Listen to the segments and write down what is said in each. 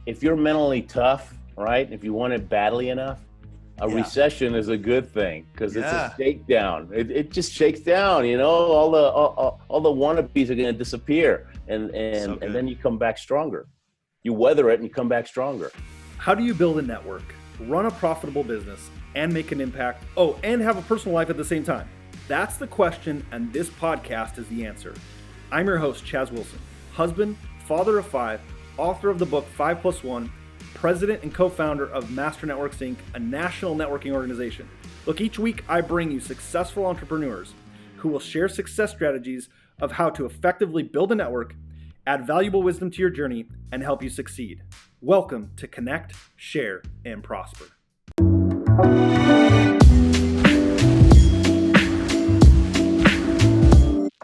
if you're mentally tough, right? If you want it badly enough, a recession is a good thing because it's a shakedown. It just shakes down, all the wannabes are going to disappear, and then you come back stronger. You weather it and you come back stronger. How do you build a network, run a profitable business, and make an impact? Oh, and have a personal life at the same time? That's the question, and this podcast is the answer. I'm your host, Chaz Wilson, husband, father of 5, author of the book 5+1, president and co-founder of Master Networks Inc., a national networking organization. Look, each week I bring you successful entrepreneurs who will share success strategies of how to effectively build a network, add valuable wisdom to your journey, and help you succeed. Welcome to Connect, Share, and Prosper.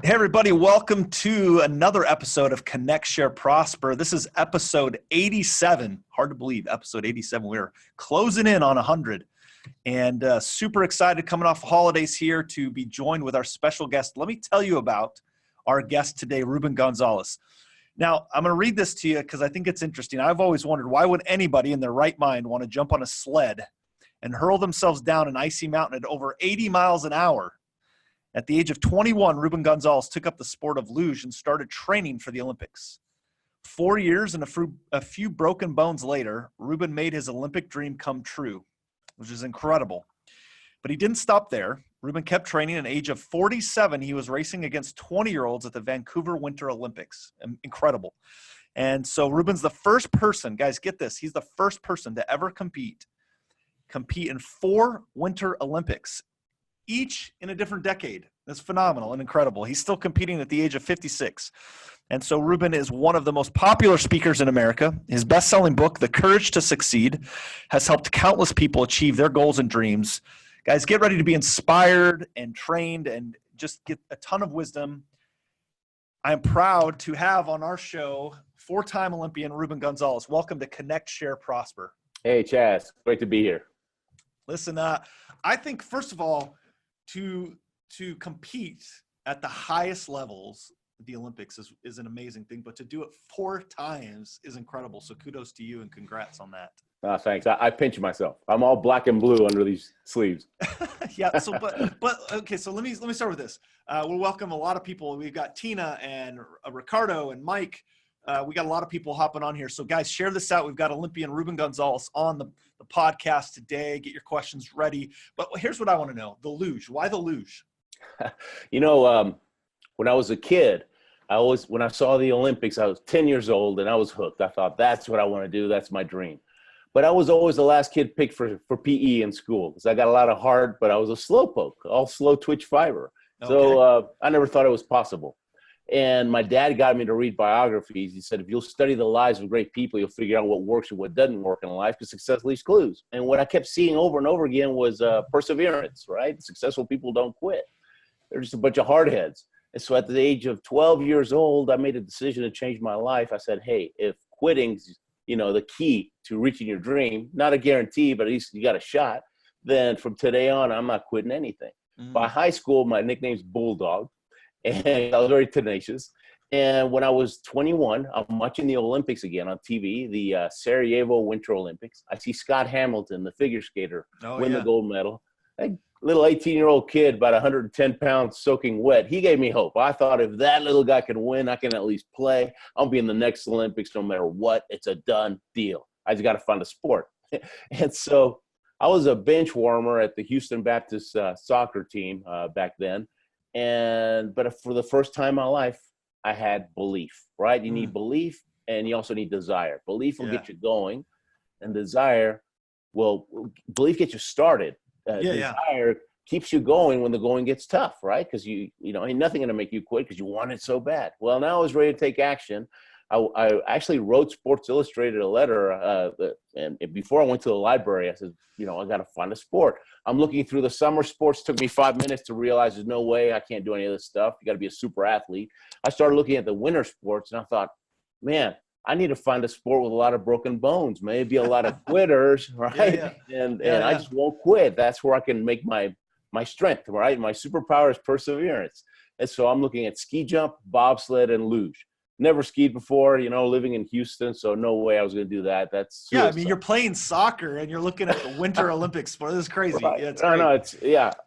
Hey everybody, welcome to another episode of Connect, Share, Prosper. This is episode 87. Hard to believe, episode 87. We're closing in on 100. And super excited coming off holidays here to be joined with our special guest. Let me tell you about our guest today, Ruben Gonzalez. Now, I'm going to read this to you because I think it's interesting. I've always wondered, why would anybody in their right mind want to jump on a sled and hurl themselves down an icy mountain at over 80 miles an hour? At the age of 21, Ruben Gonzalez took up the sport of luge and started training for the Olympics. 4 years and a few broken bones later, Ruben made his Olympic dream come true, which is incredible. But he didn't stop there. Ruben kept training. At the age of 47, he was racing against 20-year-olds at the Vancouver Winter Olympics. Incredible. And so Ruben's the first person, guys, get this, he's the first person to ever compete in 4 Winter Olympics, each in a different decade. That's phenomenal and incredible. He's still competing at the age of 56. And so Ruben is one of the most popular speakers in America. His best-selling book, The Courage to Succeed, has helped countless people achieve their goals and dreams. Guys, get ready to be inspired and trained and just get a ton of wisdom. I'm proud to have on our show 4-time Olympian Ruben Gonzalez. Welcome to Connect, Share, Prosper. Hey, Chaz. Great to be here. Listen, I think, first of all, to compete at the highest levels of the Olympics is an amazing thing, but to do it 4 times is incredible. So kudos to you and congrats on that. Thanks. I pinch myself. I'm all black and blue under these sleeves. Yeah. So, but okay. So let me start with this. We'll welcome a lot of people. We've got Tina and Ricardo and Mike. We got a lot of people hopping on here. So guys, share this out. We've got Olympian Ruben Gonzalez on the podcast today. Get your questions ready. But here's what I want to know. The luge. Why the luge? When I was a kid, when I saw the Olympics, I was 10 years old and I was hooked. I thought, that's what I want to do. That's my dream. But I was always the last kid picked for PE in school because I got a lot of heart, but I was a slowpoke, all slow twitch fiber. Okay. So I never thought it was possible. And my dad got me to read biographies. He said, if you'll study the lives of great people, you'll figure out what works and what doesn't work in life because success leaves clues. And what I kept seeing over and over again was perseverance, right? Successful people don't quit. They're just a bunch of hardheads. And so at the age of 12 years old, I made a decision to change my life. I said, hey, if quitting's, the key to reaching your dream, not a guarantee, but at least you got a shot, then from today on, I'm not quitting anything. Mm-hmm. By high school, my nickname's Bulldog. And I was very tenacious. And when I was 21, I'm watching the Olympics again on TV, the Sarajevo Winter Olympics. I see Scott Hamilton, the figure skater, win the gold medal. That little 18-year-old kid, about 110 pounds, soaking wet. He gave me hope. I thought if that little guy can win, I can at least play. I'll be in the next Olympics no matter what. It's a done deal. I just got to find a sport. And so I was a bench warmer at the Houston Baptist soccer team back then. But for the first time in my life, I had belief, right? You need belief and you also need desire. Belief will get you going, and belief gets you started. Desire keeps you going when the going gets tough, right? Because ain't nothing going to make you quit because you want it so bad. Well, now I was ready to take action. I actually wrote Sports Illustrated a letter, and before I went to the library, I said, I got to find a sport. I'm looking through the summer sports. Took me 5 minutes to realize there's no way I can't do any of this stuff. You got to be a super athlete. I started looking at the winter sports, and I thought, man, I need to find a sport with a lot of broken bones, maybe a lot of quitters, right? And I just won't quit. That's where I can make my strength, right? My superpower is perseverance. And so I'm looking at ski jump, bobsled, and luge. never skied before, living in Houston. So no way I was going to do that. That's suicide. Yeah. I mean, you're playing soccer and you're looking at the Winter Olympics sport. This is crazy. Right. Yeah, it's no, great. no, it's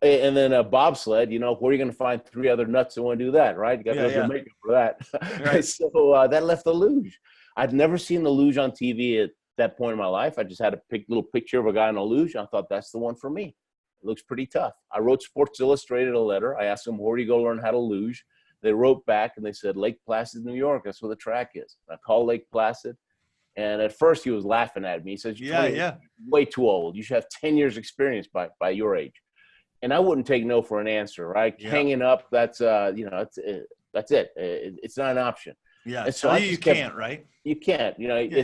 And then a bobsled, where are you going to find 3 other nuts that want to do that? Right. You got to go to Jamaica for that. Right. So that left the luge. I'd never seen the luge on TV at that point in my life. I just had a little picture of a guy on a luge. And I thought that's the one for me. It looks pretty tough. I wrote Sports Illustrated a letter. I asked them, where do you go learn how to luge? They wrote back and they said, Lake Placid, New York. That's where the track is. I called Lake Placid. And at first he was laughing at me. He says, you're way too old. You should have 10 years experience by your age. And I wouldn't take no for an answer, right? Yeah. Hanging up, that's, that's it. It's not an option. Yeah. And so you can't, right? You can't,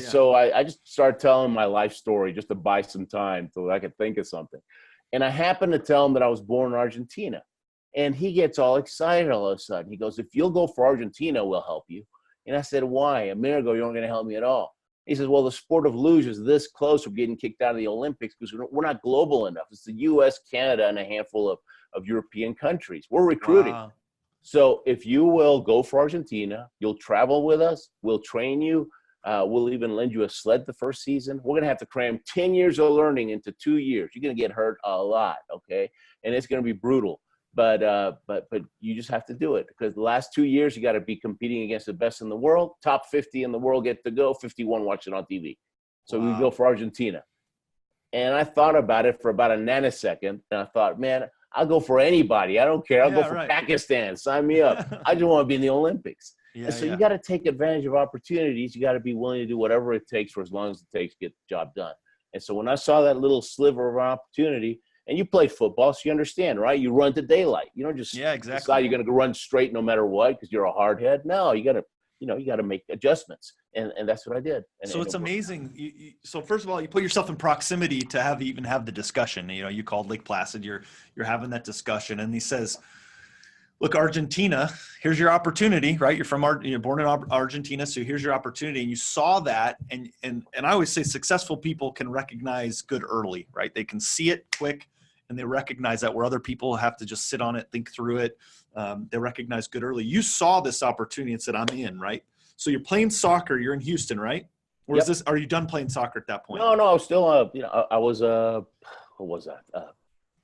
So I just started telling my life story just to buy some time so I could think of something. And I happened to tell him that I was born in Argentina. And he gets all excited all of a sudden. He goes, if you'll go for Argentina, we'll help you. And I said, why? A minute ago, you weren't going to help me at all. He says, well, the sport of luge is this close from getting kicked out of the Olympics because we're not global enough. It's the U.S., Canada, and a handful of European countries. We're recruiting. Wow. So if you will go for Argentina, you'll travel with us. We'll train you. We'll even lend you a sled the first season. We're going to have to cram 10 years of learning into 2 years. You're going to get hurt a lot, okay? And it's going to be brutal. But you just have to do it because the last 2 years, you got to be competing against the best in the world. Top 50 in the world get to go, 51 watch it on TV. So we go for Argentina. And I thought about it for about a nanosecond. And I thought, man, I'll go for anybody. I don't care. I'll go for Pakistan. Sign me up. I just want to be in the Olympics. Yeah, and so you got to take advantage of opportunities. You got to be willing to do whatever it takes for as long as it takes to get the job done. And so when I saw that little sliver of opportunity, and you play football, so you understand, right? You run to daylight. You don't just decide you're going to run straight no matter what because you're a hard head. No, you got to make adjustments, and that's what I did. So it's amazing. So first of all, you put yourself in proximity to have the discussion. You called Lake Placid. You're having that discussion, and he says, "Look, Argentina. Here's your opportunity, right? You're born in Argentina, so here's your opportunity." And you saw that, and I always say successful people can recognize good early, right? They can see it quick. And they recognize that where other people have to just sit on it, think through it. They recognize good early. You saw this opportunity and said, I'm in, right? So you're playing soccer. You're in Houston, right? Or are you done playing soccer at that point? No, I was still, I was, what was that?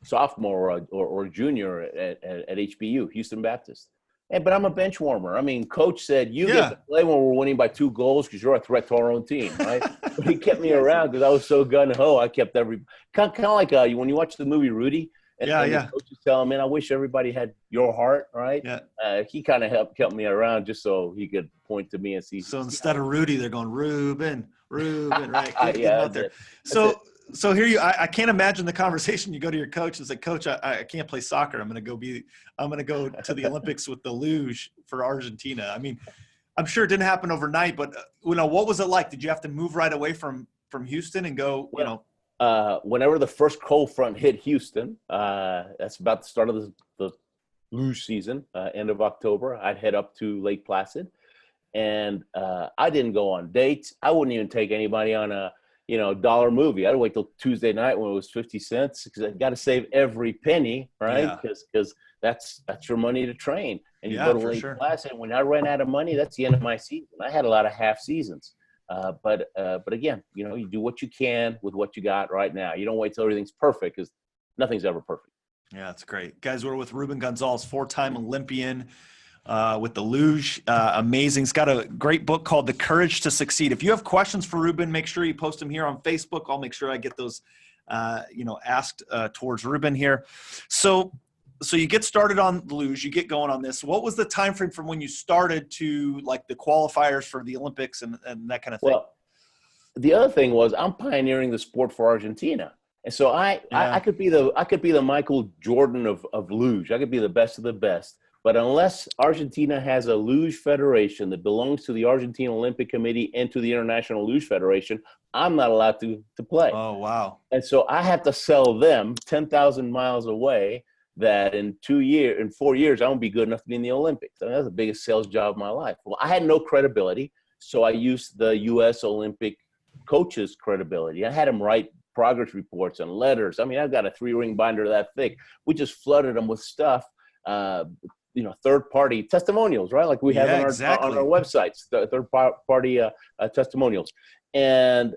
Sophomore or junior at HBU, Houston Baptist. But I'm a bench warmer. I mean, coach said, you get to play when we're winning by 2 goals because you're a threat to our own team, right? But he kept me around because I was so gun-ho. I kept kind of like when you watch the movie Rudy. And the coach is telling, man, I wish everybody had your heart, right? Yeah. He kind of kept me around just so he could point to me and see. So instead of Rudy, they're going, Ruben, right? Yeah, out there. So here I can't imagine the conversation. You go to your coach and say, Coach, I can't play soccer. I'm going to go to the Olympics with the luge for Argentina. I mean, I'm sure it didn't happen overnight, but what was it like? Did you have to move right away from Houston and go, whenever the first cold front hit Houston, that's about the start of the luge season, end of October, I'd head up to Lake Placid. And I didn't go on dates. I wouldn't even take anybody on a dollar movie. I'd wait till Tuesday night when it was 50 cents because I got to save every penny, right? Because that's your money to train. And you go to Lake Placid. When I ran out of money, that's the end of my season. I had a lot of half seasons. But again, you do what you can with what you got right now. You don't wait till everything's perfect because nothing's ever perfect. Yeah, that's great. Guys, we're with Ruben Gonzalez, 4-time Olympian with the luge. Amazing. He's got a great book called The Courage to Succeed. If you have questions for Ruben, make sure you post them here on Facebook. I'll make sure I get those, asked towards Ruben here. So you get started on the luge, you get going on this. What was the time frame from when you started to like the qualifiers for the Olympics and that kind of thing? Well, the other thing was I'm pioneering the sport for Argentina. And so I could be the Michael Jordan of luge. I could be the best of the best. But unless Argentina has a luge federation that belongs to the Argentine Olympic Committee and to the International Luge Federation, I'm not allowed to play. Oh, wow. And so I have to sell them 10,000 miles away that in 4 years, I won't be good enough to be in the Olympics. I mean, that's the biggest sales job of my life. Well, I had no credibility, so I used the U.S. Olympic coaches' credibility. I had them write progress reports and letters. I mean, I've got a 3-ring binder that thick. We just flooded them with stuff. third-party testimonials, right? Like we have on our websites, the third-party testimonials. And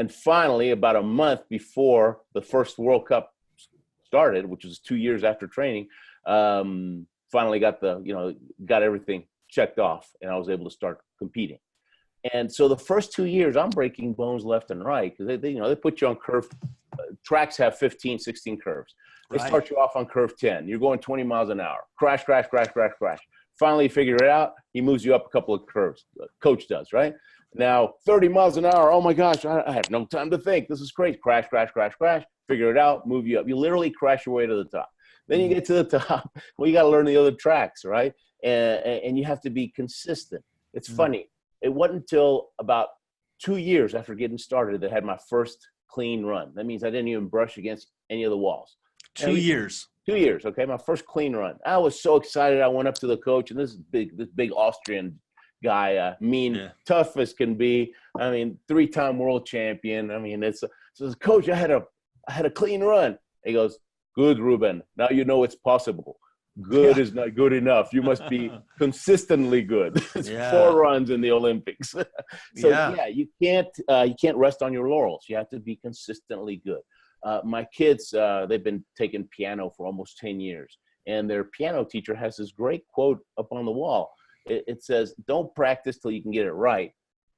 finally, about a month before the first World Cup started, which was 2 years after training, finally got everything checked off, and I was able to start competing. And so the first 2 years, I'm breaking bones left and right because they put you on curve. Tracks have 15, 16 curves. They start you off on curve 10. You're going 20 miles an hour. Crash, crash, crash, crash, crash. Finally, you figure it out. He moves you up a couple of curves. Coach does, right? Now, 30 miles an hour. Oh, my gosh, I have no time to think. This is crazy. Crash, crash, crash, crash. Figure it out. Move you up. You literally crash your way to the top. Then you get to the top. Well, you got to learn the other tracks, right? And you have to be consistent. It's funny. It wasn't until about 2 years after getting started that I had my first clean run. That means I didn't even brush against any of the walls. 2 years. 2 years, okay? My first clean run. I was so excited. I went up to the coach, and this big Austrian guy, tough as can be. I mean, 3-time world champion. I mean, so coach, I had a clean run. He goes, good, Ruben. Now you know it's possible. Good is not good enough. You must be consistently good. It's 4 runs in the Olympics. You can't rest on your laurels. You have to be consistently good. My kids, they've been taking piano for almost 10 years, and their piano teacher has this great quote up on the wall. It says, don't practice till you can get it right.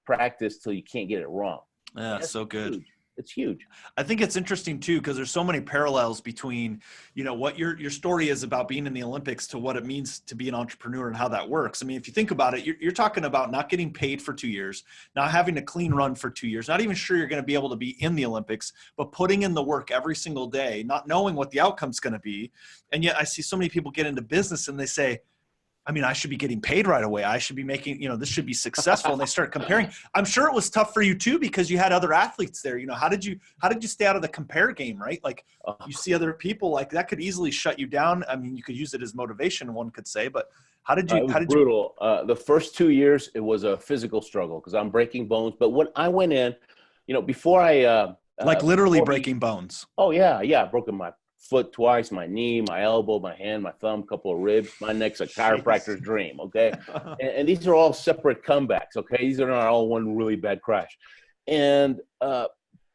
Practice till you can't get it wrong. Yeah, so good. Huge. It's huge. I think it's interesting too, because there's so many parallels between, what your story is about being in the Olympics to what it means to be an entrepreneur and how that works. I mean, if you think about it, you're talking about not getting paid for 2 years, not having a clean run for 2 years, not even sure you're going to be able to be in the Olympics, but putting in the work every single day, not knowing what the outcome's going to be. And yet I see so many people get into business and they say, I mean, I should be getting paid right away. I should be making, this should be successful. And they start comparing. I'm sure it was tough for you too, because you had other athletes there. How did you stay out of the compare game, right? Like you see other people like that could easily shut you down. I mean, you could use it as motivation, one could say, but how did you? Brutal. The first 2 years, it was a physical struggle because I'm breaking bones. But when I went in, before I literally breaking bones. Oh yeah, broken my foot twice, my knee, my elbow, my hand, my thumb, couple of ribs. My neck's a chiropractor's dream, okay? And these are all separate comebacks, okay? These are not all one really bad crash. And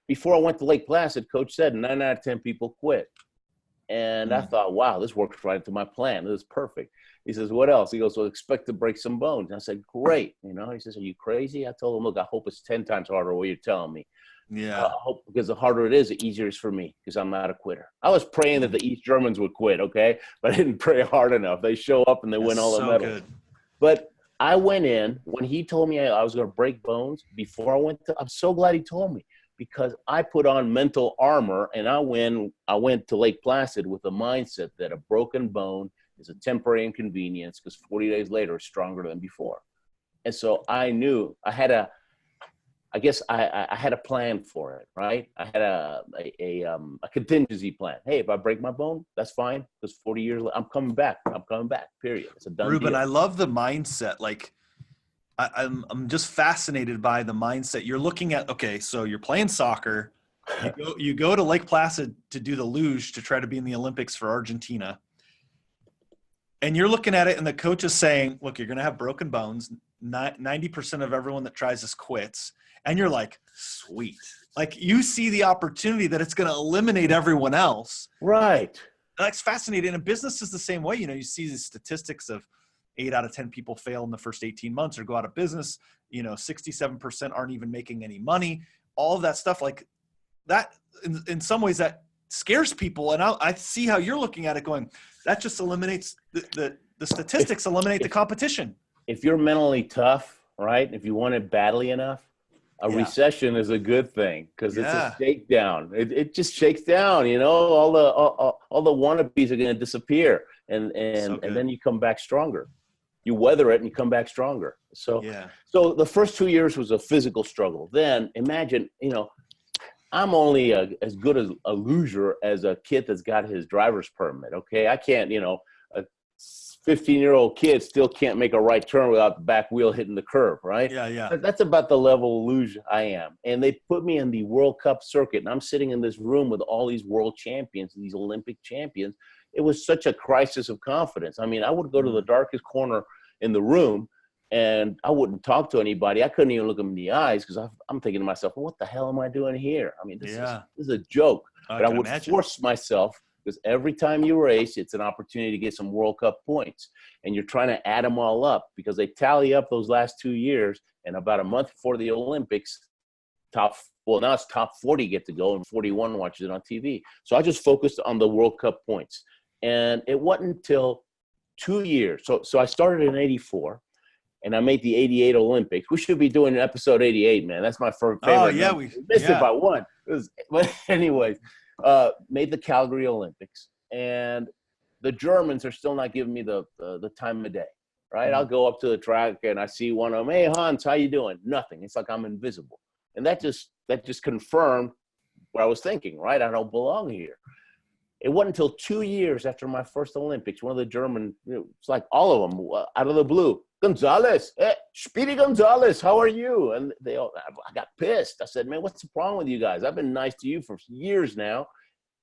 before I went to Lake Placid, Coach said 9 out of 10 people quit. And I thought, wow, this works right into my plan. This is perfect. He says, what else? He goes, well, expect to break some bones. And I said, great. He says, are you crazy? I told him, look, I hope it's 10 times harder what you're telling me. Yeah. I hope, because the harder it is, the easier it is for me because I'm not a quitter. I was praying that the East Germans would quit, okay? But I didn't pray hard enough. They show up and they win all the medals. Good. But I went in, when he told me I was going to break bones before I went I'm so glad he told me because I put on mental armor and I went to Lake Placid with the mindset that a broken bone is a temporary inconvenience because 40 days later it's stronger than before. And so I knew I had a plan for it, right? I had a contingency plan. Hey, if I break my bone, that's fine. Because 40 years later, I'm coming back, period. It's a done Ruben, deal. I love the mindset. Like, I'm just fascinated by the mindset. You're looking at, okay, so you're playing soccer. You go to Lake Placid to do the luge to try to be in the Olympics for Argentina. And you're looking at it and the coach is saying, look, you're going to have broken bones. 90% of everyone that tries this quits. And you're like, sweet. Like you see the opportunity that it's going to eliminate everyone else. Right. That's fascinating. And business is the same way. You see the statistics of 8 out of 10 people fail in the first 18 months or go out of business. 67% aren't even making any money. All of that stuff like that, in some ways that scares people. And I see how you're looking at it going, that just eliminates the statistics, eliminate the competition. If you're mentally tough, right? If you want it badly enough, a recession is a good thing because it's a shakedown. It just shakes down, all the wannabes are going to disappear and then you come back stronger. You weather it and you come back stronger. So the first 2 years was a physical struggle. Then imagine, I'm only as good as a luger as a kid that's got his driver's permit. Okay. I can't, a 15-year-old kid still can't make a right turn without the back wheel hitting the curb, right? Yeah. That's about the level of luge I am. And they put me in the World Cup circuit, and I'm sitting in this room with all these world champions, these Olympic champions, it was such a crisis of confidence. I mean, I would go to the darkest corner in the room and I wouldn't talk to anybody. I couldn't even look them in the eyes because I'm thinking to myself, well, what the hell am I doing here? I mean, this is a joke. But I would force myself, because every time you race, it's an opportunity to get some World Cup points. And you're trying to add them all up because they tally up those last 2 years. And about a month before the Olympics, now it's top 40 get to go and 41 watches it on TV. So I just focused on the World Cup points. And it wasn't until 2 years. So I started in 84. And I made the 88 Olympics. We should be doing episode 88, man. That's my favorite. Oh, yeah. We missed it by one. But anyways, made the Calgary Olympics. And the Germans are still not giving me the time of day, right? Mm-hmm. I'll go up to the track and I see one of them. Hey, Hans, how you doing? Nothing. It's like I'm invisible. And that just confirmed what I was thinking, right? I don't belong here. It wasn't until 2 years after my first Olympics, one of the German, it's like all of them out of the blue. Gonzalez, Speedy Gonzalez, how are you? And I got pissed. I said, man, what's the problem with you guys? I've been nice to you for years now.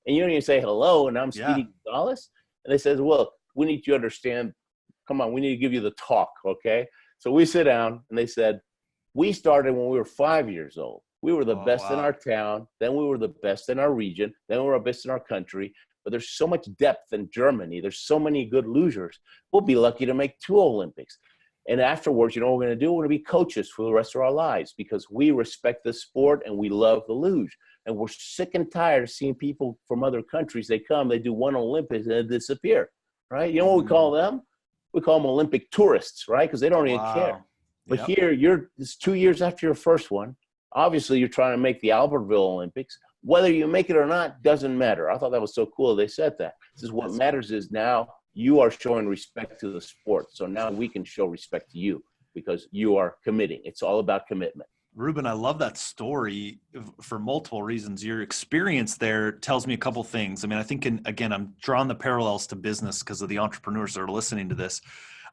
And you don't even say hello, and I'm Speedy Gonzalez? And they said, well, we need you to understand. Come on, we need to give you the talk, okay? So we sit down, and they said, we started when we were 5 years old. We were the best in our town. Then we were the best in our region. Then we were the best in our country. But there's so much depth in Germany. There's so many good losers. We'll be lucky to make 2 Olympics. And afterwards, you know what we're going to do? We're going to be coaches for the rest of our lives because we respect the sport and we love the luge. And we're sick and tired of seeing people from other countries. They come, they do 1 Olympics, and they disappear, right? You know what we call them? We call them Olympic tourists, right? Because they don't even care. But here, it's 2 years after your first one. Obviously, you're trying to make the Albertville Olympics. Whether you make it or not doesn't matter. I thought that was so cool. They said that. This is what matters is now you are showing respect to the sport. So now we can show respect to you because you are committing. It's all about commitment. Ruben, I love that story for multiple reasons. Your experience there tells me a couple things. I mean, I think, again, I'm drawing the parallels to business because of the entrepreneurs that are listening to this.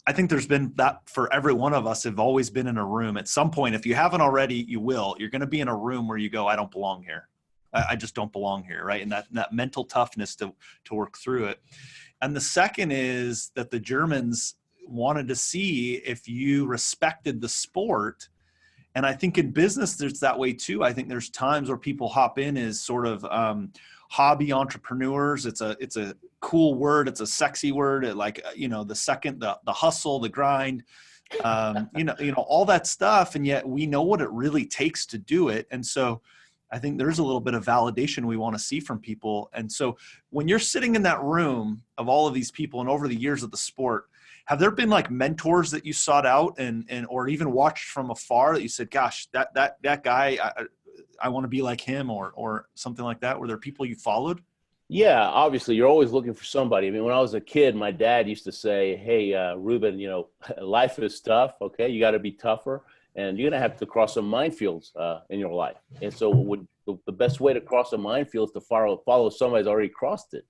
I think there's been that for every one of us have always been in a room. At some point, if you haven't already, you will. You're going to be in a room where you go, I don't belong here. I just don't belong here, right? And that mental toughness to work through it. And the second is that the Germans wanted to see if you respected the sport. And I think in business, there's that way too. I think there's times where people hop in as sort of hobby entrepreneurs. It's a cool word. It's a sexy word. The hustle, the grind, all that stuff. And yet we know what it really takes to do it. And so I think there's a little bit of validation we want to see from people. And so when you're sitting in that room of all of these people and over the years of the sport, have there been like mentors that you sought out and or even watched from afar that you said, gosh, that guy, I want to be like him or something like that? Were there people you followed? Yeah, obviously you're always looking for somebody. I mean, when I was a kid, my dad used to say, hey, Ruben, life is tough. Okay. You got to be tougher. And you're going to have to cross some minefields in your life. And so the best way to cross a minefield is to follow somebody who's already crossed it,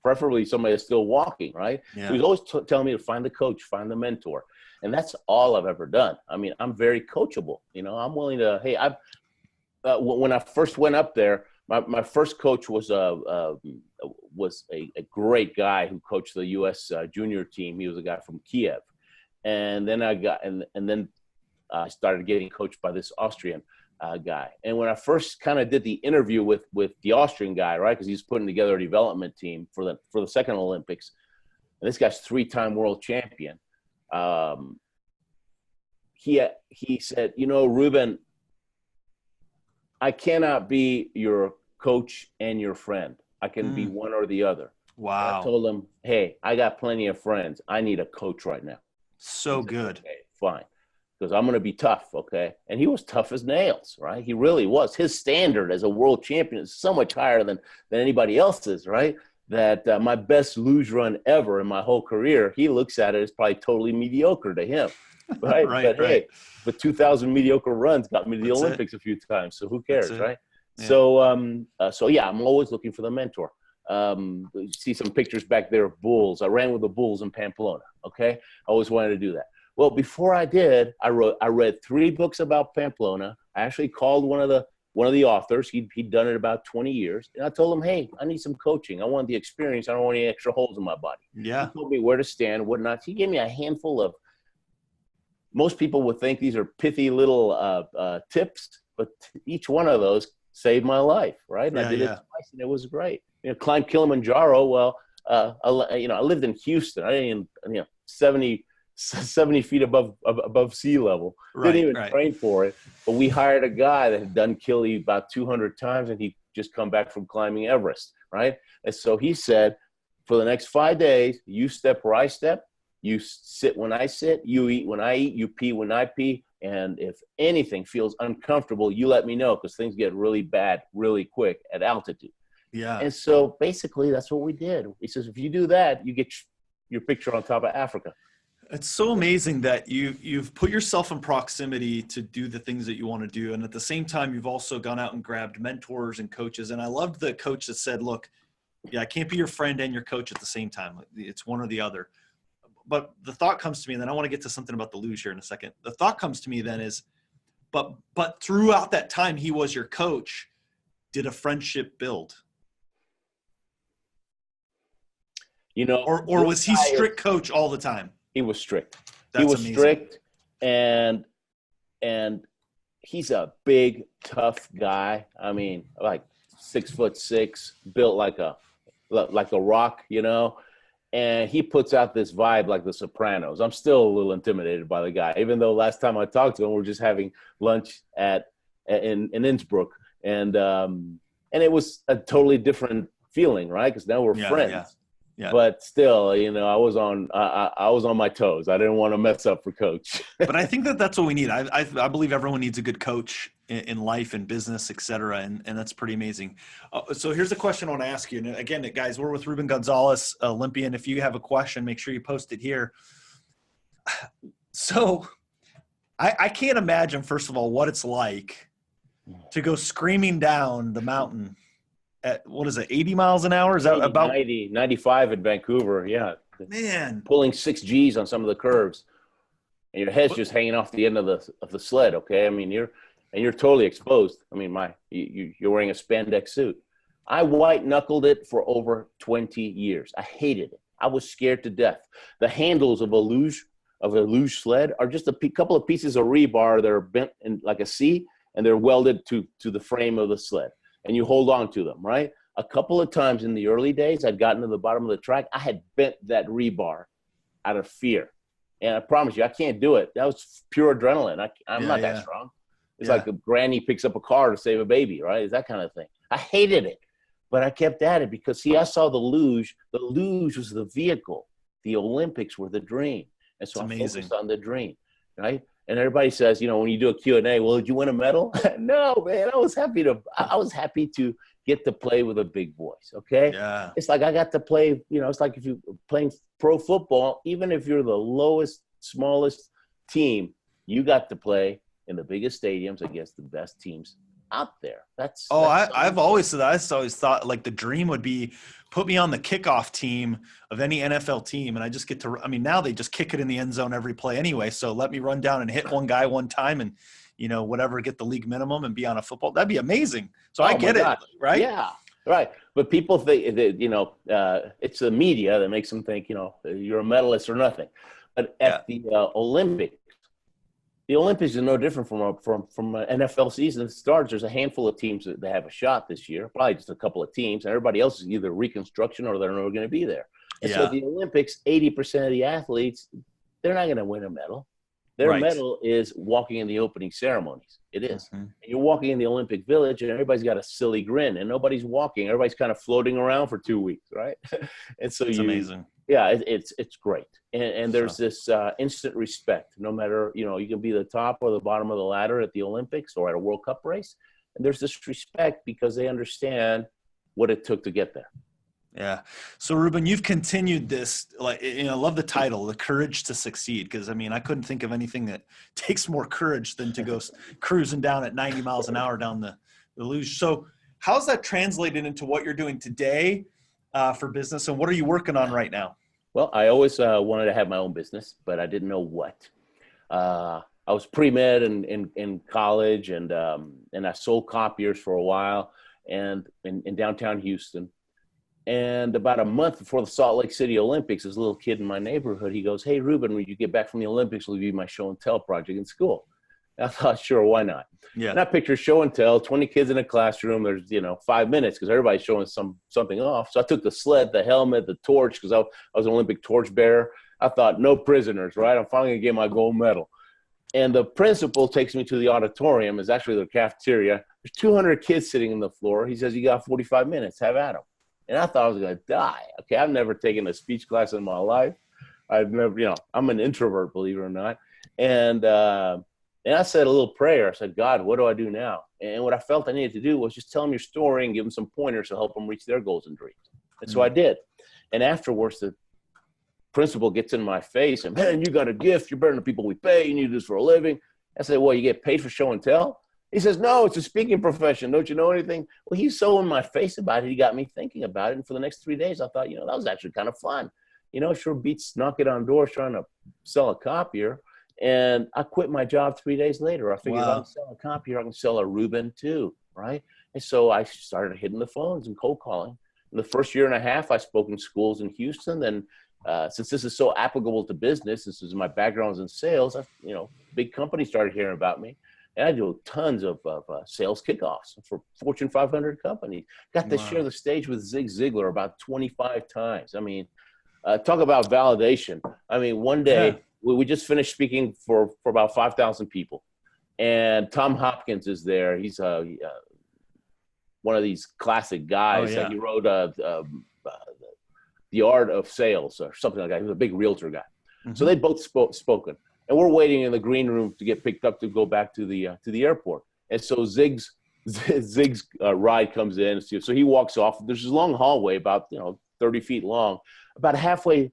preferably somebody that's still walking, right? Yeah. So he's always telling me to find the coach, find the mentor. And that's all I've ever done. I mean, I'm very coachable. I'm willing to, hey, when I first went up there, my first coach was a great guy who coached the U.S. Junior team. He was a guy from Kiev. And then I started getting coached by this Austrian guy. And when I first kind of did the interview with the Austrian guy, right, because he's putting together a development team for the second Olympics, and this guy's 3-time world champion, he said, Ruben, I cannot be your coach and your friend. I can be one or the other. Wow. And I told him, hey, I got plenty of friends. I need a coach right now. So good. Okay, fine. Because I'm going to be tough, okay? And he was tough as nails, right? He really was. His standard as a world champion is so much higher than anybody else's, right? That my best luge run ever in my whole career, he looks at it as probably totally mediocre to him, right? Hey, the 2,000 mediocre runs got me to the Olympics a few times, so who cares, right? Yeah. So I'm always looking for the mentor. You see some pictures back there of bulls. I ran with the bulls in Pamplona, okay? I always wanted to do that. Well, before I did, I read 3 books about Pamplona. I actually called one of one of the authors. He'd done it about 20 years. And I told him, hey, I need some coaching. I want the experience. I don't want any extra holes in my body. Yeah. He told me where to stand, what not. He gave me a handful of, most people would think these are pithy little tips, but each one of those saved my life, right? And I did it twice, and it was great. Climb Kilimanjaro. Well, I lived in Houston. I didn't even, 70 feet above sea level. Didn't even train for it. But we hired a guy that had done Kili about 200 times, and he just come back from climbing Everest, right? And so he said, for the next 5 days, you step where I step, you sit when I sit, you eat when I eat, you pee when I pee, and if anything feels uncomfortable, you let me know, because things get really bad really quick at altitude. Yeah. And so basically that's what we did. He says, if you do that, you get your picture on top of Africa. It's so amazing that you've put yourself in proximity to do the things that you want to do. And at the same time, you've also gone out and grabbed mentors and coaches. And I loved the coach that said, look, I can't be your friend and your coach at the same time. It's one or the other. But the thought comes to me, and then I want to get to something about the luge here in a second. The thought comes to me then is, but throughout that time he was your coach, did a friendship build? Or was he strict coach all the time? He was strict. That's he was amazing. Strict, and he's a big, tough guy. I mean, like 6'6", built like a rock, And he puts out this vibe like The Sopranos. I'm still a little intimidated by the guy, even though last time I talked to him, we were just having lunch in Innsbruck, and it was a totally different feeling, right? Because now we're friends. Yeah. But still, I was on my toes. I didn't want to mess up for coach. But I think that's what we need. I believe everyone needs a good coach in life and business, et cetera. And that's pretty amazing. So here's a question I want to ask you. And again, guys, we're with Ruben Gonzalez, Olympian. If you have a question, make sure you post it here. So I can't imagine, first of all, what it's like to go screaming down the mountain at, 80 miles an hour? Is that 80, about 90, 95 in Vancouver? Yeah. Man. Pulling Pulling 6 Gs on some of the curves. And your head's just hanging off the end of the sled, okay? I mean, you're totally exposed. I mean, you're wearing a spandex suit. I white-knuckled it for over 20 years. I hated it. I was scared to death. The handles of a luge sled are just a couple of pieces of rebar that are bent in like a C, and they're welded to the frame of the sled. And you hold on to them, right? A couple of times in the early days, I'd gotten to the bottom of the track. I had bent that rebar out of fear. And I promise you, I can't do it. That was pure adrenaline. I'm not that strong. It's like a granny picks up a car to save a baby, right? It's that kind of thing. I hated it, but I kept at it because, I saw the luge. The luge was the vehicle. The Olympics were the dream. And so I focused on the dream, right? And everybody says, when you do a Q&A, well, did you win a medal? No, man. I was happy to get to play with the big boys, okay? Yeah. It's like I got to play, it's like if you're playing pro football, even if you're the lowest, smallest team, you got to play in the biggest stadiums against the best teams out there. I've always said that. I always thought like the dream would be put me on the kickoff team of any NFL team, and I just get to. I mean, now they just kick it in the end zone every play anyway. So let me run down and hit one guy one time, and whatever, get the league minimum and be on a football. That'd be amazing. So I get it, right? Yeah, right. But people think that it's the media that makes them think you're a medalist or nothing. But at the Olympics. The Olympics is no different from an NFL season. It starts. There's a handful of teams that have a shot this year, probably just a couple of teams, and everybody else is either reconstruction or they're not going to be there. And so the Olympics, 80% of the athletes, they're not going to win a medal. Their medal is walking in the opening ceremonies. It is. Mm-hmm. And you're walking in the Olympic Village, and everybody's got a silly grin, and nobody's walking. Everybody's kind of floating around for 2 weeks, right? And so it's amazing. Yeah, it's great. And there's this instant respect, no matter, you can be the top or the bottom of the ladder at the Olympics or at a World Cup race. And there's this respect because they understand what it took to get there. Yeah. So Ruben, you've continued this, I love the title, The Courage to Succeed. Because I couldn't think of anything that takes more courage than to go cruising down at 90 miles an hour down the luge. So how's that translated into what you're doing today for business, and what are you working on right now? Well, I always wanted to have my own business, but I didn't know what. I I was pre-med in college, and I sold copiers for a while, and in downtown Houston. And about a month before the Salt Lake City Olympics, this little kid in my neighborhood, he goes, "Hey, Ruben, when you get back from the Olympics, will you be my show and tell project in school?" And I thought, sure, why not? Yeah. And I picture show and tell, 20 kids in a classroom. There's, 5 minutes because everybody's showing something off. So I took the sled, the helmet, the torch, because I was an Olympic torch bearer. I thought, no prisoners, right? I'm finally going to get my gold medal. And the principal takes me to the auditorium. It's actually the cafeteria. There's 200 kids sitting on the floor. He says, "You got 45 minutes. Have at them." And I thought I was going to die. Okay, I've never taken a speech class in my life. I've never, I'm an introvert, believe it or not. And I said a little prayer. I said, "God, what do I do now?" And what I felt I needed to do was just tell them your story and give them some pointers to help them reach their goals and dreams. And so I did. And afterwards, the principal gets in my face and, "Man, you got a gift. You're better than the people we pay. You need to do this for a living." I said, "Well, you get paid for show and tell?" He says, "No, it's a speaking profession. Don't you know anything?" Well, he's so in my face about it. He got me thinking about it. And for the next 3 days, I thought, that was actually kind of fun. Sure beats knocking on doors trying to sell a copier. And I quit my job 3 days later. I figured, Wow. if I can sell a copier, I can sell a Ruben too, right? And so I started hitting the phones and cold calling. In the first year and a half, I spoke in schools in Houston. Then since this is so applicable to business, this is my background was in sales, big companies started hearing about me. And I do tons of sales kickoffs for Fortune 500 companies. Got to share the stage with Zig Ziglar about 25 times. I mean, talk about validation. I mean, one day we just finished speaking for about 5,000 people. And Tom Hopkins is there. He's one of these classic guys. Oh, yeah. He wrote The Art of Sales or something like that. He was a big realtor guy. Mm-hmm. So they both spoken. And we're waiting in the green room to get picked up to go back to the airport. And so Zig's ride comes in. So he walks off. There's this long hallway, about 30 feet long. About halfway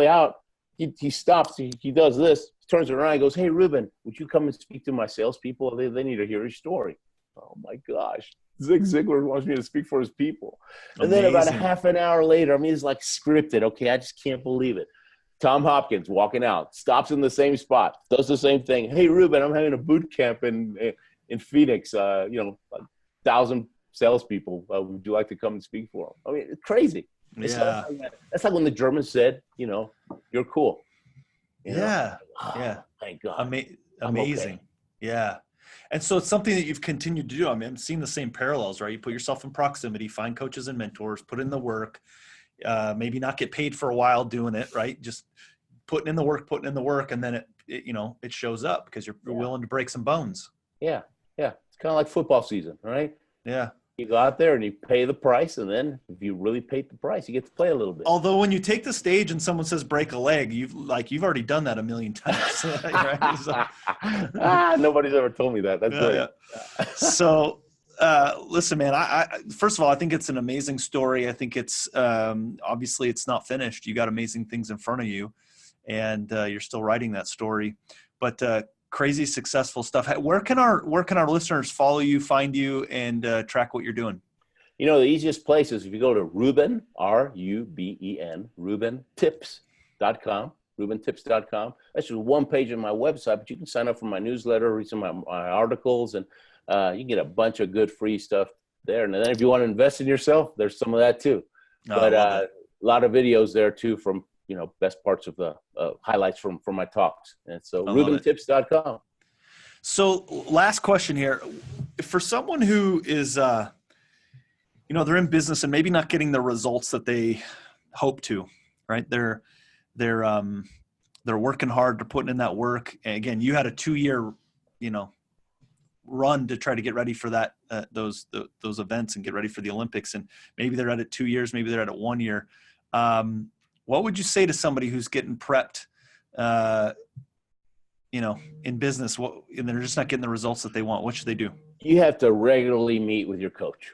out, he stops. He does this. Turns around. He goes, "Hey, Ruben, would you come and speak to my salespeople? They need to hear your story." Oh my gosh! Zig Ziglar wants me to speak for his people. And then about a half an hour later, it's like scripted. Okay, I just can't believe it. Tom Hopkins walking out, stops in the same spot, does the same thing. "Hey, Ruben, I'm having a boot camp in Phoenix. 1,000 salespeople. Would you like to come and speak for them?" It's crazy. Yeah. That's like when the Germans said, "You're cool." Yeah. Thank God. Amazing. Okay. Yeah. And so it's something that you've continued to do. I'm seeing the same parallels, right? You put yourself in proximity, find coaches and mentors, put in the work, maybe not get paid for a while doing it, right? Just putting in the work, and then it shows up because you're willing to break some bones. Yeah. It's kind of like football season, right? Yeah. You go out there and you pay the price, and then if you really paid the price, you get to play a little bit. Although when you take the stage and someone says break a leg, you've already done that a million times. Right? So, nobody's ever told me that. That's great. Yeah. So listen, man, I first of all, I think it's an amazing story. I think it's obviously it's not finished. You got amazing things in front of you, and you're still writing that story. But crazy successful stuff. Where can our listeners follow you, find you, and track what you're doing? The easiest place is if you go to Ruben, RUBEN, RubenTips.com, RubenTips.com. That's just one page on my website, but you can sign up for my newsletter, read some of my articles, and you get a bunch of good free stuff there. And then if you want to invest in yourself, there's some of that too. But a lot of videos there too from best parts of the highlights from my talks. And so RubenTips.com. So last question here. For someone who is, they're in business and maybe not getting the results that they hope to, right? They're working hard. They're putting in that work. And again, you had a 2-year, run to try to get ready for that, those events and get ready for the Olympics. And maybe they're at it 2 years, maybe they're at it 1 year. What would you say to somebody who's getting prepped, in business, and they're just not getting the results that they want? What should they do? You have to regularly meet with your coach.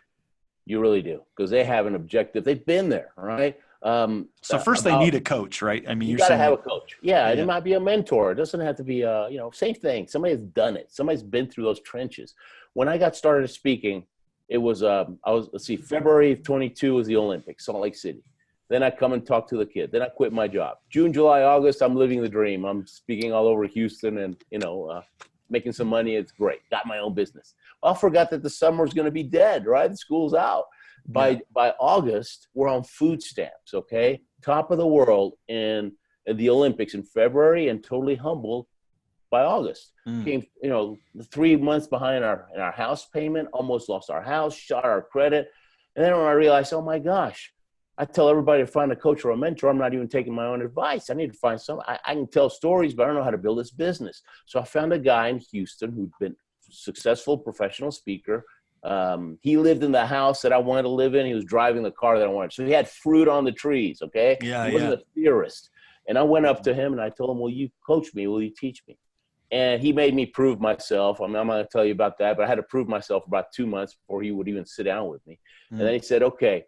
You really do, because they have an objective. They've been there, right? So first they need a coach, right? You got to have a coach. Yeah, and it might be a mentor. It doesn't have to be same thing. Somebody has done it. Somebody's been through those trenches. When I got started speaking, it was February of 22 was the Olympics, Salt Lake City. Then I come and talk to the kid. Then I quit my job. June, July, August, I'm living the dream. I'm speaking all over Houston and, making some money. It's great. Got my own business. I forgot that the summer's going to be dead, right? The school's out. By August, we're on food stamps, okay? Top of the world in the Olympics in February, and totally humbled by August. Came, 3 months behind in our house payment, almost lost our house, shot our credit. And then when I realized, oh my gosh, I tell everybody to find a coach or a mentor. I'm not even taking my own advice. I need to find some. I can tell stories, but I don't know how to build this business. So I found a guy in Houston who'd been a successful professional speaker. He lived in the house that I wanted to live in. He was driving the car that I wanted. So he had fruit on the trees, okay? He wasn't a theorist. And I went up to him and I told him, will you coach me? Will you teach me? And he made me prove myself. I'm not going to tell you about that, but I had to prove myself for about 2 months before he would even sit down with me. And then he said, okay,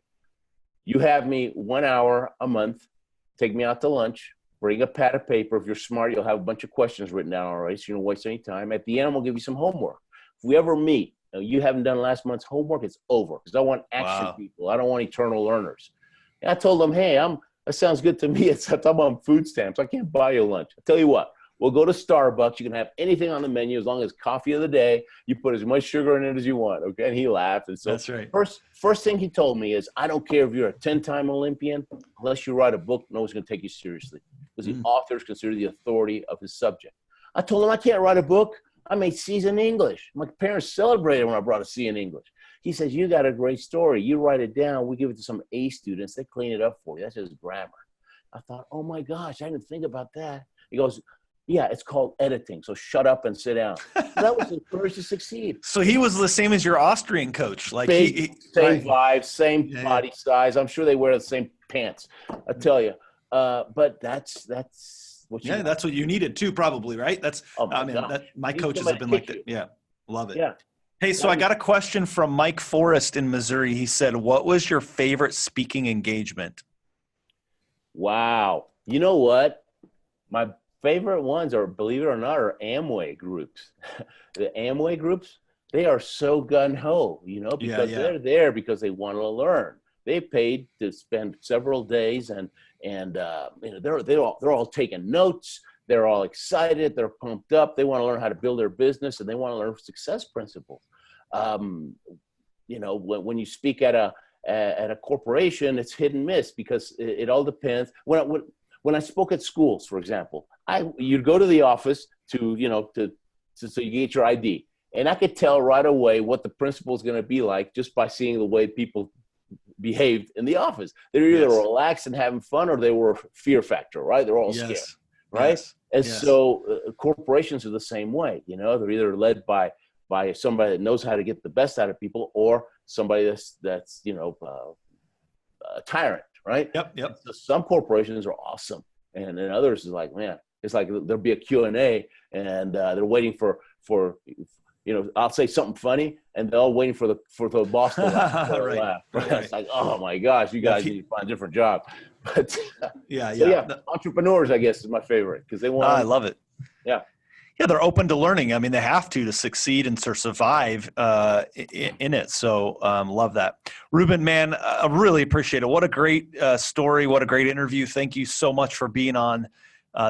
you have me 1 hour a month, take me out to lunch, bring a pad of paper. If you're smart, you'll have a bunch of questions written down already, so you don't waste any time. At the end, we'll give you some homework. If we ever meet, you haven't done last month's homework, it's over. Because I want action people. I don't want eternal learners. And I told them, hey, that sounds good to me, except I'm on food stamps. I can't buy you lunch. I tell you what, we'll go to Starbucks. You can have anything on the menu as long as coffee of the day. You put as much sugar in it as you want, okay? And he laughed. And so that's right. First thing he told me is, I don't care if you're a 10-time Olympian, unless you write a book, no one's going to take you seriously. Because the author is considered the authority of his subject. I told him I can't write a book. I made C's in English. My parents celebrated when I brought a C in English. He says, you got a great story. You write it down. We give it to some A students. They clean it up for you. That's just grammar. I thought, oh my gosh, I didn't think about that. He goes, yeah, it's called editing. So shut up and sit down. So that was the courage to succeed. So he was the same as your Austrian coach. Like same vibe, same body size. I'm sure they wear the same pants. I tell you. But that's what you that's what you needed too, probably, right? That's my coaches have been like that. Yeah. Love it. Yeah. Hey, so I got a question from Mike Forrest in Missouri. He said, what was your favorite speaking engagement? Wow. You know what? My favorite ones are, believe it or not, are Amway groups. The Amway groups, they are so gung-ho, because they're there because they want to learn. They paid to spend several days and they're all taking notes. They're all excited. They're pumped up. They want to learn how to build their business, and they want to learn success principles. When you speak at a corporation, it's hit and miss because it all depends. When I spoke at schools, for example, you'd go to the office so you get your ID, and I could tell right away what the principal is going to be like just by seeing the way people behaved in the office. They're either relaxed and having fun, or they were fear factor, right? They're all scared, right? And so corporations are the same way. They're either led by somebody that knows how to get the best out of people, or somebody that's a tyrant, right? Yep. So some corporations are awesome, and then others is like, man, it's like there'll be a Q&A, and they're waiting for I'll say something funny, and they're all waiting for the boss to laugh. Right. It's like, oh my gosh, you guys need to find a different job. But entrepreneurs, I guess, is my favorite because they want. I love it. Yeah. Yeah, they're open to learning. I mean, they have to succeed and to survive in it. So love that. Ruben, man, I really appreciate it. What a great story. What a great interview. Thank you so much for being on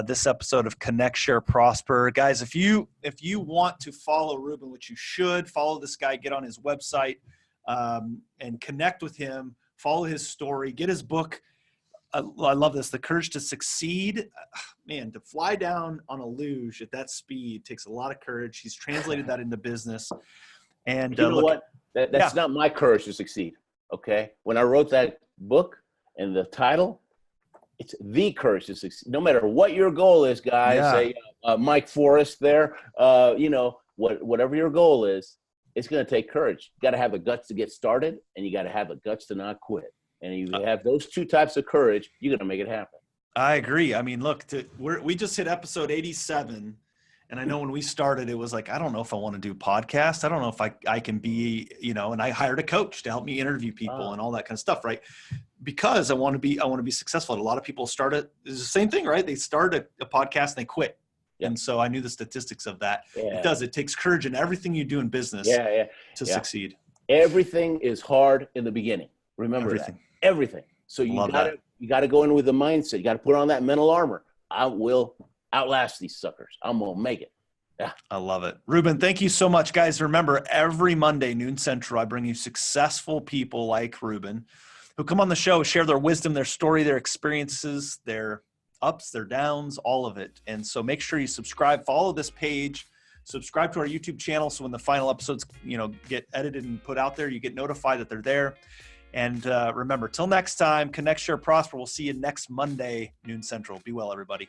this episode of Connect, Share, Prosper. Guys, if you want to follow Ruben, which you should, follow this guy, get on his website and connect with him, follow his story, get his book. I love this. The Courage to Succeed. Man, to fly down on a luge at that speed takes a lot of courage. He's translated that into business. And you know what? That's not my courage to succeed. Okay. When I wrote that book and the title, it's the courage to succeed. No matter what your goal is, guys, say Mike Forrest there, whatever your goal is, it's going to take courage. You got to have the guts to get started, and you got to have the guts to not quit. And if you have those two types of courage, you're going to make it happen. I agree. I mean, look, we just hit episode 87. And I know when we started, it was like, I don't know if I want to do podcasts. I don't know if I can be, and I hired a coach to help me interview people and all that kind of stuff. Right. Because I want to be successful. And a lot of people it's the same thing, right? They start a podcast and they quit. Yeah. And so I knew the statistics of that. Yeah. It takes courage in everything you do in business to succeed. Everything is hard in the beginning. Remember that. Everything. So you You got to go in with the mindset. You got to put on that mental armor. I will outlast these suckers. I'm going to make it. Yeah. I love it. Ruben, thank you so much, guys. Remember, every Monday, noon Central, I bring you successful people like Ruben who come on the show, share their wisdom, their story, their experiences, their ups, their downs, all of it. And so make sure you subscribe, follow this page, subscribe to our YouTube channel. So when the final episodes, get edited and put out there, you get notified that they're there. And remember, till next time, Connect, Share, Prosper. We'll see you next Monday, noon Central. Be well, everybody.